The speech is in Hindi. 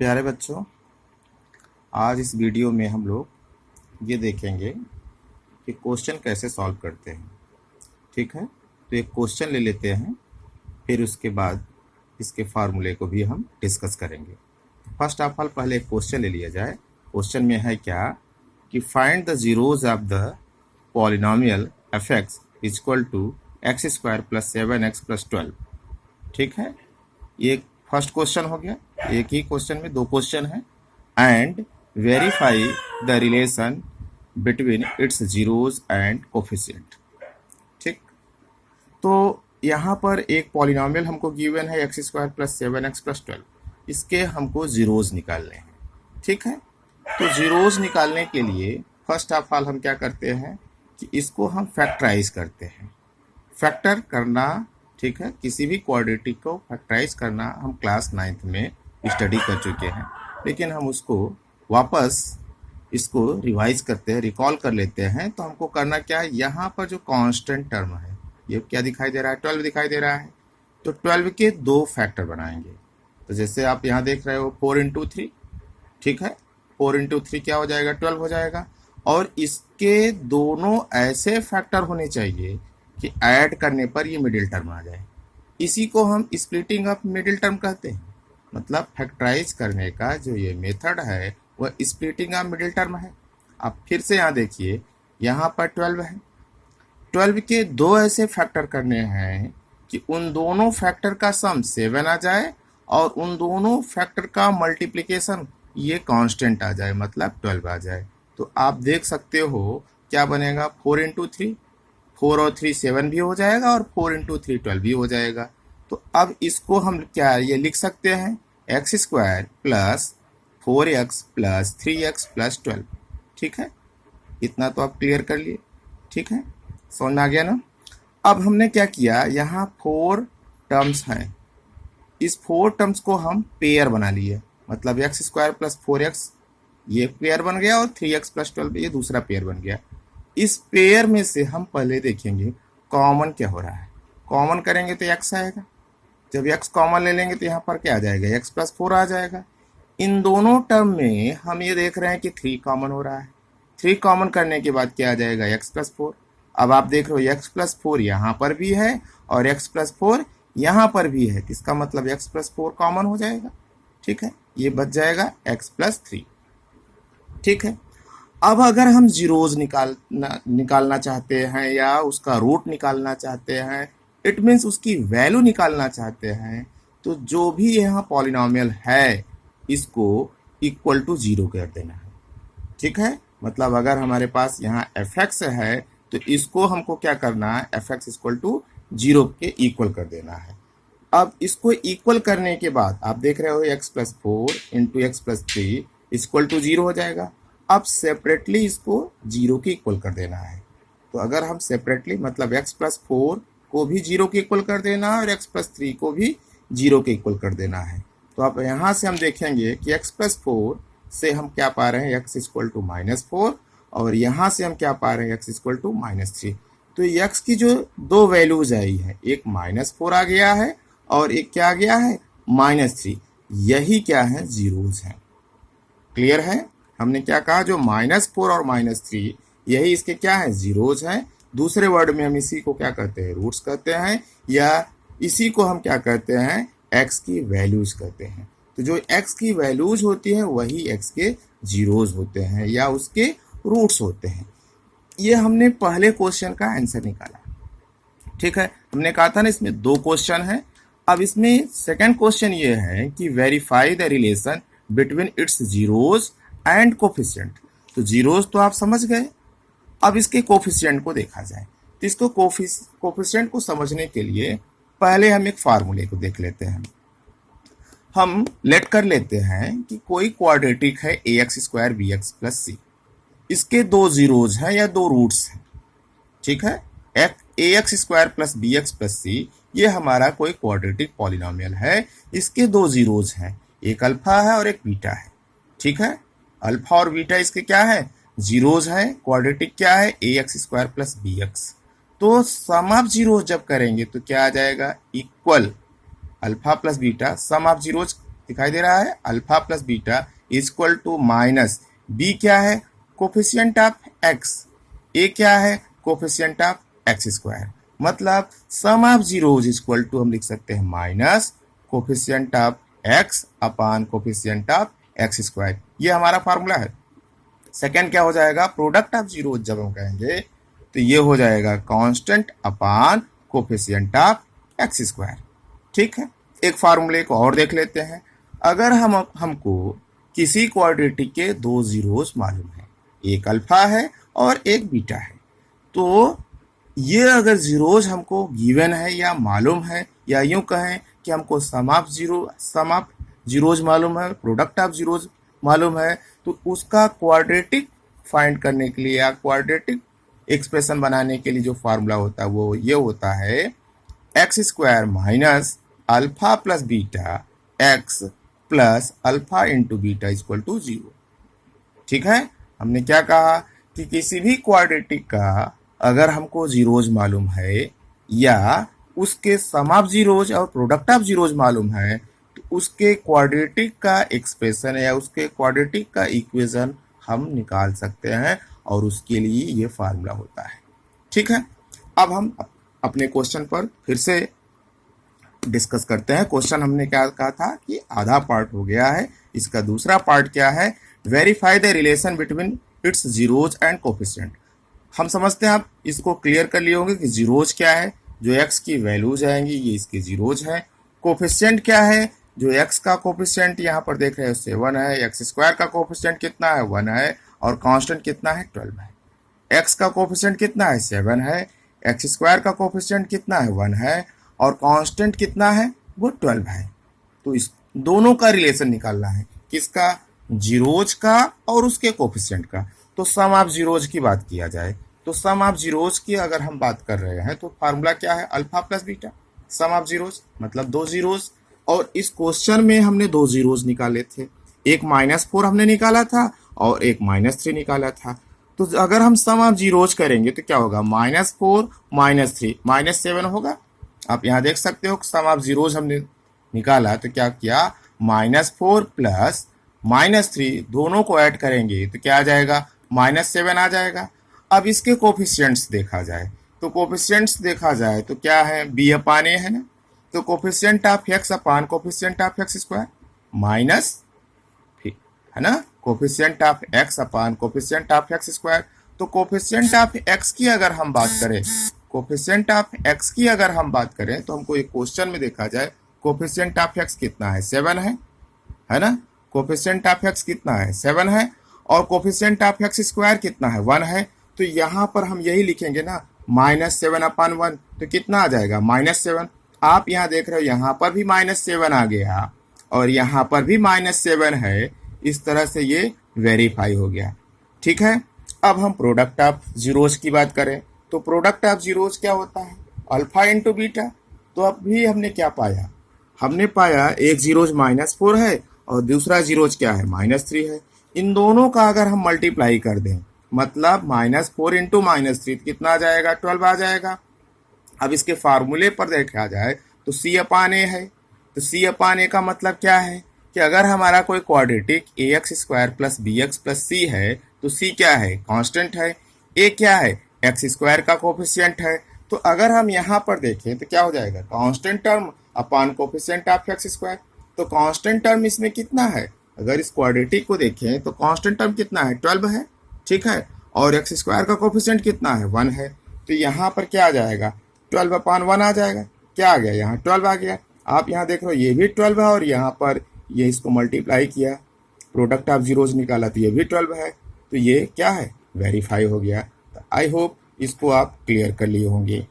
प्यारे बच्चों, आज इस वीडियो में हम लोग ये देखेंगे कि क्वेश्चन कैसे सॉल्व करते हैं। ठीक है, तो एक क्वेश्चन ले लेते हैं, फिर उसके बाद इसके फार्मूले को भी हम डिस्कस करेंगे। फर्स्ट ऑफ ऑल पहले एक क्वेश्चन ले लिया जाए। क्वेश्चन में है क्या कि find the zeros of the polynomial f x equal to x square plus 7x plus 12। ठीक है, ये फर्स्ट क्वेश्चन हो गया। एक ही क्वेश्चन में दो क्वेश्चन है। And verify the relation between its zeros and coefficient. ठीक, तो यहाँ पर एक पॉलिनोमियल हमको गिवन है x square plus 7x plus 12। इसके हमको जीरोज निकालने हैं। ठीक है, तो जीरोज निकालने के लिए फर्स्ट ऑफ ऑल हम क्या करते हैं कि इसको हम फैक्टराइज करते हैं। फैक्टर करना, ठीक है, किसी भी क्वाड्रेटिक को फैक्टराइज करना हम क्लास 9th में स्टडी कर चुके हैं, लेकिन हम उसको वापस इसको रिवाइज करते हैं, रिकॉल कर लेते हैं। तो हमको करना क्या है, यहाँ पर जो कांस्टेंट टर्म है ये क्या दिखाई दे रहा है, 12 दिखाई दे रहा है। तो 12 के दो फैक्टर बनाएंगे। तो जैसे आप यहाँ देख रहे हो 4 इंटू 3, ठीक है, 4 इंटू 3 क्या हो जाएगा, 12 हो जाएगा। और इसके दोनों ऐसे फैक्टर होने चाहिए कि ऐड करने पर ये मिडिल टर्म आ जाए। इसी को हम स्प्लिटिंग ऑफ मिडिल टर्म कहते हैं। मतलब फैक्टराइज करने का जो ये मेथड है वह स्प्लिटिंग ऑफ मिडिल टर्म है। अब फिर से यहाँ देखिए, यहाँ पर 12 है। 12 के दो ऐसे फैक्टर करने हैं कि उन दोनों फैक्टर का सम 7 आ जाए और उन दोनों फैक्टर का मल्टीप्लिकेशन ये कांस्टेंट आ जाए, मतलब 12 आ जाए। तो आप देख सकते हो क्या बनेगा, 4 इंटू 3, 4 और 3 7 भी हो जाएगा और 4 इंटू 3 12 भी हो जाएगा। तो अब इसको हम क्या ये लिख सकते हैं, x square plus 4x plus 3x plus 12। ठीक है, इतना तो आप क्लियर कर लिए। ठीक है, समझ आ गया ना। अब हमने क्या किया, यहाँ 4 टर्म्स हैं, इस 4 टर्म्स को हम पेयर बना लिए। मतलब एक्स स्क्वायर प्लस 4x ये पेयर बन गया और 3x प्लस 12 ये दूसरा पेयर बन गया। इस पेयर में से हम पहले देखेंगे कॉमन क्या हो रहा है। कॉमन करेंगे तो x आएगा। जब x कॉमन ले लेंगे तो यहाँ पर क्या आ जाएगा, x प्लस 4 आ जाएगा। इन दोनों टर्म में हम ये देख रहे हैं कि 3 कॉमन हो रहा है। 3 कॉमन करने के बाद क्या आ जाएगा, x प्लस 4। अब आप देख रहे हो x प्लस 4 यहाँ पर भी है और x प्लस 4 यहाँ पर भी है। इसका मतलब x प्लस 4 कॉमन हो जाएगा। ठीक है, ये बच जाएगा x प्लस 3। ठीक है, अब अगर हम जीरोज निकालना चाहते हैं या उसका रूट निकालना चाहते हैं, इट मीन्स उसकी वैल्यू निकालना चाहते हैं, तो जो भी यहाँ पॉलिनोमियल है इसको इक्वल टू 0 कर देना है। ठीक है, मतलब अगर हमारे पास यहाँ एफ एक्स है तो इसको हमको क्या करना है, एफ एक्स इक्वल टू 0 के इक्वल कर देना है। अब इसको इक्वल करने के बाद आप देख रहे हो x plus 4 into x plus 3 equal to 0 हो जाएगा। अब सेपरेटली इसको 0 के इक्वल कर देना है। तो अगर हम सेपरेटली मतलब x प्लस 4 को भी 0 के इक्वल कर देना है और x प्लस 3 को भी 0 के इक्वल कर देना है। तो अब यहाँ से हम देखेंगे कि x प्लस 4 से हम क्या पा रहे हैं, x इक्वल टू -4, और यहाँ से हम क्या पा रहे हैं, x इक्वल टू -3। तो x की जो दो वैल्यूज आई है, एक -4 आ गया है और एक क्या आ गया है, -3। यही क्या है, जीरोज हैं। क्लियर है, हमने क्या कहा, जो -4 और -3 यही इसके क्या है, जीरोज हैं। दूसरे वर्ड में हम इसी को क्या कहते हैं, रूट्स कहते हैं, या इसी को हम क्या कहते हैं, x की वैल्यूज कहते हैं। तो जो x की वैल्यूज होती है वही x के जीरोज होते हैं या उसके रूट्स होते हैं। ये हमने पहले क्वेश्चन का आंसर निकाला। ठीक है, हमने कहा था ना इसमें दो क्वेश्चन है। अब इसमें सेकंड क्वेश्चन ये है कि verify the relation between its zeros and coefficient. तो जीरोज तो आप समझ गए, अब इसके कोफिशिएंट को देखा जाए। तो इसको कोफिशिएंट को समझने के लिए पहले हम एक फार्मूले को देख लेते हैं। हम लेट कर लेते हैं कि कोई क्वाड्रेटिक है a x square b x plus c. इसके दो जीरोज हैं या दो रूट्स हैं। ठीक है, a x square plus b x plus c ये हमारा कोई क्वाड्रेटिक पॉलिनोमियल है। इसके दो जीरोज हैं, एक अल्फा है और एक बीटा है। ठीक है, अल्फा और बीटा इसके क्या है, जीरोज है। क्वाड्रेटिक क्या है, a x square plus b x. तो सम ऑफ जीरोज जब करेंगे तो क्या आ जाएगा, equal alpha plus beta sum of zeros दिखाई दे रहा है, alpha plus beta equal to minus b क्या है, कोफिशिएंट ऑफ एक्स, ए क्या है, कोफिशिएंट ऑफ एक्स स्क्वायर। मतलब सम ऑफ जीरोज इक्वल टू हम लिख सकते हैं minus coefficient of x upon coefficient of x square. ये हमारा फार्मूला है। सेकेंड क्या हो जाएगा, प्रोडक्ट ऑफ जीरोज जब हम कहेंगे तो ये हो जाएगा constant upon coefficient of x square. ठीक है, एक फार्मूले को और देख लेते हैं। अगर हमको किसी क्वाड्रेटिक के दो जीरोज मालूम है, एक अल्फा है और एक बीटा है, तो ये अगर जीरोज हमको गिवन है या मालूम है, या यूं कहें कि हमको सम ऑफ जीरोज मालूम है, प्रोडक्ट ऑफ जीरोज मालूम है, तो उसका क्वाड्रेटिक फाइंड करने के लिए या क्वाड्रेटिक एक्सप्रेशन बनाने के लिए जो फार्मूला होता है वो ये होता है x square minus alpha plus beta x plus alpha into beta equal to 0। ठीक है, हमने क्या कहा कि किसी भी क्वाड्रेटिक का अगर हमको जीरोज मालूम है या उसके सम ऑफ जीरोज और प्रोडक्ट ऑफ जीरोज मालूम है, तो उसके क्वाड्रेटिक का एक्सप्रेशन या उसके क्वाड्रेटिक का इक्वेशन हम निकाल सकते हैं और उसके लिए ये फार्मूला होता है। ठीक है, अब हम अपने क्वेश्चन पर फिर से डिस्कस करते हैं। क्वेश्चन हमने क्या कहा था कि आधा पार्ट हो गया है, इसका दूसरा पार्ट क्या है, verify the relation between its zeros and coefficient. हम समझते हैं आप इसको क्लियर कर लिए होंगे कि जीरोज क्या है, जो एक्स की वैल्यूज आएंगी ये इसके जीरोज है। कोफिशिएंट क्या है, जो एक्स का कोफिशिएंट यहाँ पर देख रहे हो 7 है, एक्स स्क्वायर का कोफिशिएंट कितना है 1 है, और कांस्टेंट कितना है 12 है। एक्स का कोफिशिएंट कितना है 7 है, एक्स स्क्वायर का कोफिशिएंट कितना है 1 है, और कांस्टेंट कितना है वो 12 है। तो इस दोनों का रिलेशन निकालना है, किसका, जीरोज का और उसके कोफिशिएंट का। तो सम ऑफ जीरोज की बात किया जाए तो सम ऑफ जीरोज की अगर हम बात कर रहे हैं तो फार्मूला क्या है, alpha plus beta sum of zeros, मतलब दो जीरोज। और इस क्वेश्चन में हमने दो जीरोज निकाले थे, एक -4 हमने निकाला था और एक -3 निकाला था। तो अगर हम सम ऑफ जीरोज करेंगे तो क्या होगा, -4 -3 -7 होगा। आप यहाँ देख सकते हो सम ऑफ जीरोज हमने निकाला तो क्या किया, -4 प्लस -3 दोनों को ऐड करेंगे तो क्या आ जाएगा, -7 आ जाएगा। अब इसके कोफिशिएंट्स देखा जाए तो कोफिशिएंट्स देखा जाए तो क्या है, बी अपान ए है ना, तो coefficient of x upon coefficient of x square minus है ना, coefficient of x upon coefficient of x square. तो कोफिशिएंट ऑफ एक्स की अगर हम बात करें, कोफिशिएंट ऑफ एक्स की अगर हम बात करें तो हमको एक क्वेश्चन में देखा जाए कोफिशिएंट ऑफ एक्स कितना है, 7 है ना, कोफिशिएंट ऑफ एक्स कितना है 7 है, और कोफिशिएंट ऑफ एक्स स्क्वायर कितना है 1 है। तो यहाँ पर हम यही लिखेंगे ना, -7 अपान 1, तो कितना आ जाएगा -7। आप यहाँ देख रहे हो यहाँ पर भी -7 आ गया और यहाँ पर भी -7 है, इस तरह से ये वेरीफाई हो गया। ठीक है, अब हम प्रोडक्ट ऑफ जीरोज की बात करें तो प्रोडक्ट ऑफ जीरोज क्या होता है, अल्फा इंटू बीटा। तो अब भी हमने क्या पाया, हमने पाया एक जीरोज -4 है और दूसरा जीरोज क्या है -3 है। इन दोनों का अगर हम मल्टीप्लाई कर दें मतलब -4 इंटू -3 कितना आ जाएगा, 12 आ जाएगा। अब इसके फार्मूले पर देखा जाए तो सी अपान ए है, तो सी अपान ए का मतलब क्या है कि अगर हमारा कोई quadratic a x square plus b x plus c है तो सी क्या है, कांस्टेंट है, ए क्या है, एक्स स्क्वायर का कोफिशिएंट है। तो अगर हम यहाँ पर देखें तो क्या हो जाएगा, constant term upon coefficient of x square. तो कांस्टेंट टर्म इसमें कितना है, अगर इस क्वाड्रेटिक को देखें तो कांस्टेंट टर्म कितना है 12 है। ठीक है, और एक्स स्क्वायर का कोफिशिएंट कितना है 1 है। तो यहाँ पर क्या आ जाएगा, 12 अपान 1 आ जाएगा। क्या आ गया, यहाँ 12 आ गया। आप यहाँ देख रहे हो ये भी 12 है और यहाँ पर ये इसको मल्टीप्लाई किया, प्रोडक्ट ऑफ जीरोज निकाला तो ये भी 12 है। तो ये क्या है, वेरीफाई हो गया। तो आई होप इसको आप क्लियर कर लिए होंगे।